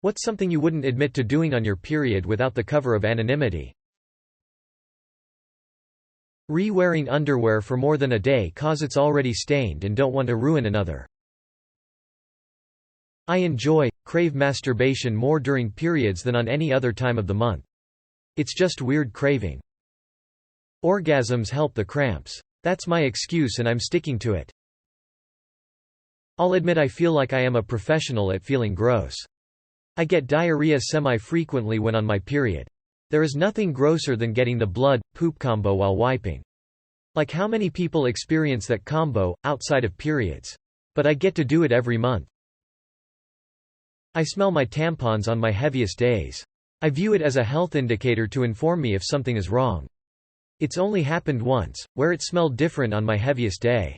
What's something you wouldn't admit to doing on your period without the cover of anonymity? Re-wearing underwear for more than a day cause it's already stained and don't want to ruin another. I crave masturbation more during periods than on any other time of the month. It's just weird craving. Orgasms help the cramps. That's my excuse and I'm sticking to it. I'll admit I feel like I am a professional at feeling gross. I get diarrhea semi-frequently when on my period. There is nothing grosser than getting the blood-poop combo while wiping. Like how many people experience that combo, outside of periods? But I get to do it every month. I smell my tampons on my heaviest days. I view it as a health indicator to inform me if something is wrong. It's only happened once, where it smelled different on my heaviest day.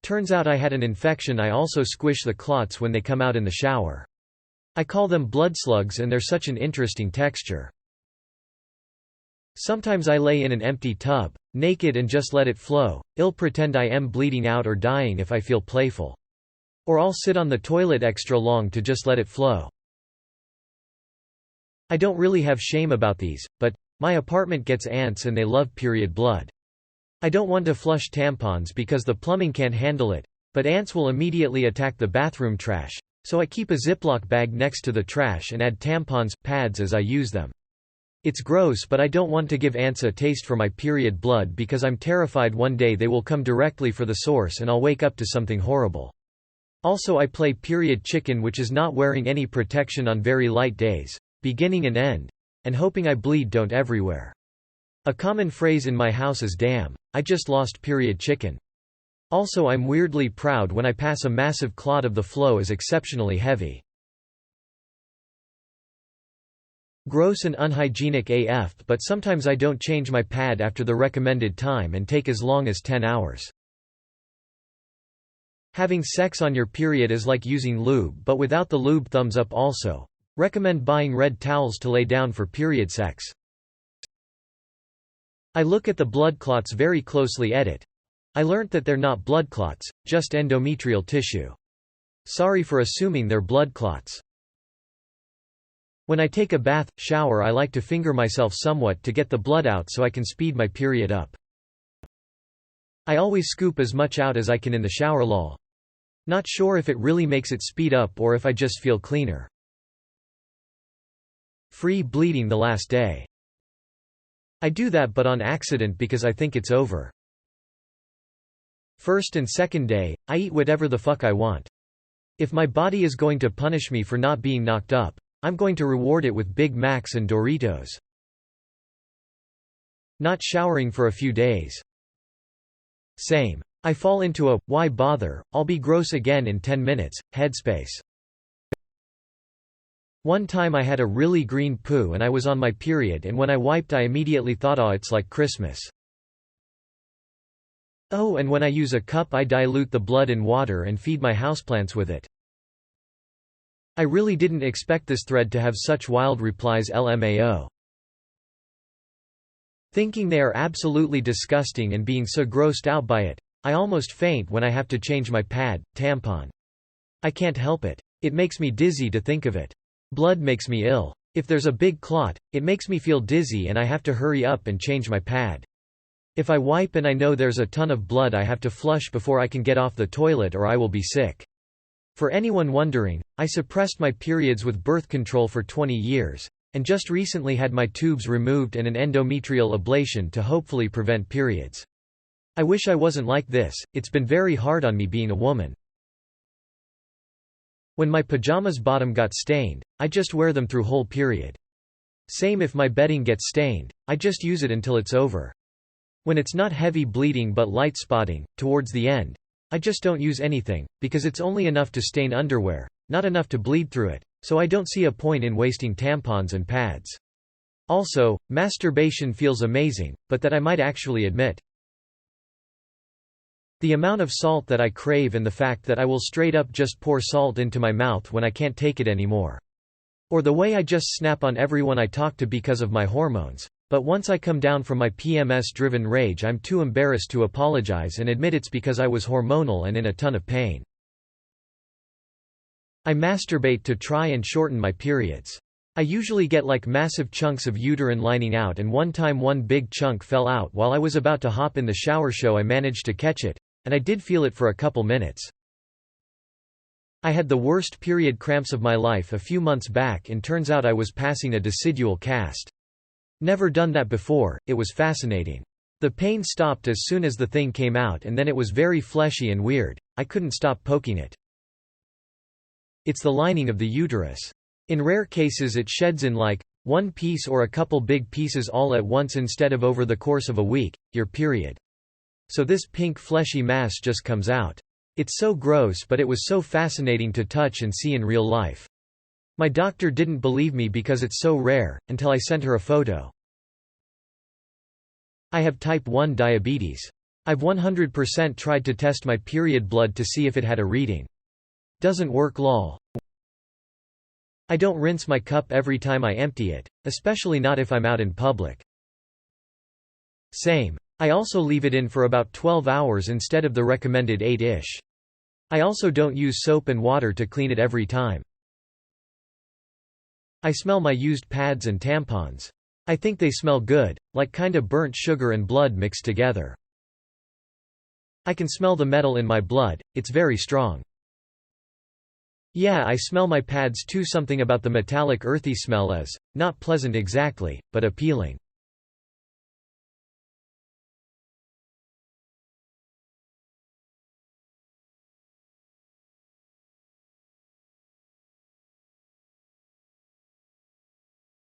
Turns out I had an infection. I also squish the clots when they come out in the shower. I call them blood slugs and they're such an interesting texture. Sometimes I lay in an empty tub, naked and just let it flow. I'll pretend I am bleeding out or dying if I feel playful. Or I'll sit on the toilet extra long to just let it flow. I don't really have shame about these, but my apartment gets ants and they love period blood. I don't want to flush tampons because the plumbing can't handle it, but ants will immediately attack the bathroom trash, so I keep a Ziploc bag next to the trash and add tampons, pads as I use them. It's gross, but I don't want to give ants a taste for my period blood because I'm terrified one day they will come directly for the source and I'll wake up to something horrible. Also I play period chicken, which is not wearing any protection on very light days, beginning and end, and hoping I bleed don't everywhere. A common phrase in my house is damn, I just lost period chicken. Also I'm weirdly proud when I pass a massive clot of the flow as exceptionally heavy. Gross and unhygienic AF, but sometimes I don't change my pad after the recommended time and take as long as 10 hours. Having sex on your period is like using lube, but without the lube. Thumbs up. Also recommend buying red towels to lay down for period sex. I look at the blood clots very closely. Edit. I learnt that they're not blood clots, just endometrial tissue. Sorry for assuming they're blood clots. When I take a bath, shower, I like to finger myself somewhat to get the blood out so I can speed my period up. I always scoop as much out as I can in the shower. Lol. Not sure if it really makes it speed up or if I just feel cleaner. Free bleeding the last day. I do that but on accident because I think it's over. First and second day, I eat whatever the fuck I want. If my body is going to punish me for not being knocked up, I'm going to reward it with Big Macs and Doritos. Not showering for a few days. Same. I fall into a, why bother, I'll be gross again in 10 minutes, headspace. One time I had a really green poo and I was on my period, and when I wiped I immediately thought, oh, it's like Christmas. Oh, and when I use a cup I dilute the blood in water and feed my houseplants with it. I really didn't expect this thread to have such wild replies. LMAO. Thinking they are absolutely disgusting and being so grossed out by it, I almost faint when I have to change my pad, tampon. I can't help it. It makes me dizzy to think of it. Blood makes me ill. If there's a big clot, it makes me feel dizzy and I have to hurry up and change my pad. If I wipe and I know there's a ton of blood, I have to flush before I can get off the toilet or I will be sick. For anyone wondering, I suppressed my periods with birth control for 20 years, and just recently had my tubes removed and an endometrial ablation to hopefully prevent periods. I wish I wasn't like this. It's been very hard on me being a woman. When my pajamas bottom got stained, I just wear them through whole period. Same if my bedding gets stained, I just use it until it's over. When it's not heavy bleeding but light spotting, towards the end, I just don't use anything, because it's only enough to stain underwear, not enough to bleed through it, so I don't see a point in wasting tampons and pads. Also, masturbation feels amazing, but that I might actually admit. The amount of salt that I crave and the fact that I will straight up just pour salt into my mouth when I can't take it anymore. Or the way I just snap on everyone I talk to because of my hormones. But once I come down from my PMS-driven rage, I'm too embarrassed to apologize and admit it's because I was hormonal and in a ton of pain. I masturbate to try and shorten my periods. I usually get like massive chunks of uterine lining out, and one time one big chunk fell out while I was about to hop in the shower. I managed to catch it, and I did feel it for a couple minutes. I had the worst period cramps of my life a few months back, and turns out I was passing a decidual cast. Never done that before, it was fascinating. The pain stopped as soon as the thing came out, and then it was very fleshy and weird. I couldn't stop poking it. It's the lining of the uterus. In rare cases it sheds in like one piece or a couple big pieces all at once instead of over the course of a week, your period. So this pink fleshy mass just comes out. It's so gross, but it was so fascinating to touch and see in real life. My doctor didn't believe me because it's so rare, until I sent her a photo. I have type 1 diabetes. I've 100% tried to test my period blood to see if it had a reading. Doesn't work lol. I don't rinse my cup every time I empty it, especially not if I'm out in public. Same. I also leave it in for about 12 hours instead of the recommended 8-ish. I also don't use soap and water to clean it every time. I smell my used pads and tampons. I think they smell good, like kinda burnt sugar and blood mixed together. I can smell the metal in my blood, it's very strong. Yeah, I smell my pads too. Something about the metallic earthy smell is not pleasant exactly, but appealing.